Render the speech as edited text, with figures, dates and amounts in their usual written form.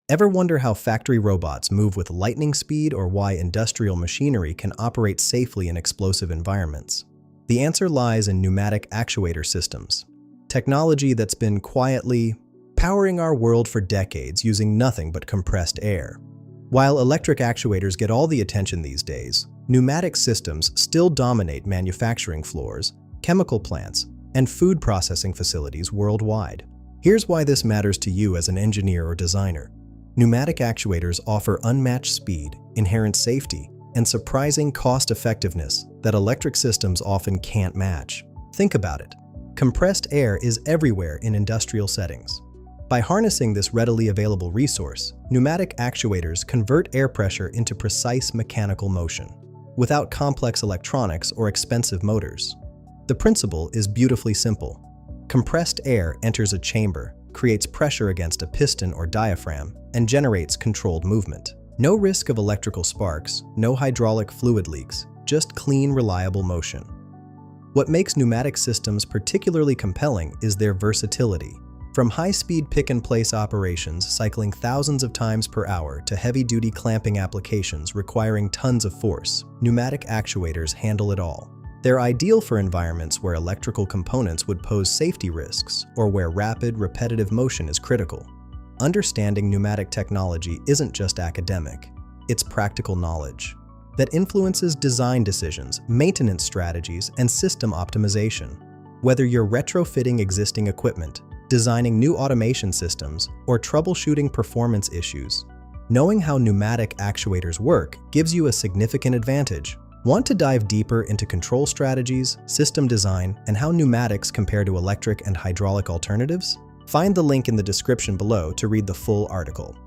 Ever wonder how factory robots move with lightning speed or why industrial machinery can operate safely in explosive environments? The answer lies in pneumatic actuator systems, technology that's been quietly powering our world for decades using nothing but compressed air. While electric actuators get all the attention these days, pneumatic systems still dominate manufacturing floors, chemical plants, and food processing facilities worldwide. Here's why this matters to you as an engineer or designer. Pneumatic actuators offer unmatched speed, inherent safety, and surprising cost-effectiveness that electric systems often can't match. Think about it. Compressed air is everywhere in industrial settings. By harnessing this readily available resource, pneumatic actuators convert air pressure into precise mechanical motion, without complex electronics or expensive motors. The principle is beautifully simple. Compressed air enters a chamber, creates pressure against a piston or diaphragm, and generates controlled movement. No risk of electrical sparks, no hydraulic fluid leaks, just clean, reliable motion. What makes pneumatic systems particularly compelling is their versatility. From high-speed pick-and-place operations cycling thousands of times per hour to heavy-duty clamping applications requiring tons of force, pneumatic actuators handle it all. They're ideal for environments where electrical components would pose safety risks or where rapid, repetitive motion is critical. Understanding pneumatic technology isn't just academic, it's practical knowledge that influences design decisions, maintenance strategies, and system optimization. Whether you're retrofitting existing equipment, designing new automation systems, or troubleshooting performance issues, knowing how pneumatic actuators work gives you a significant advantage. Want to dive deeper into control strategies, system design, and how pneumatics compare to electric and hydraulic alternatives? Find the link in the description below to read the full article.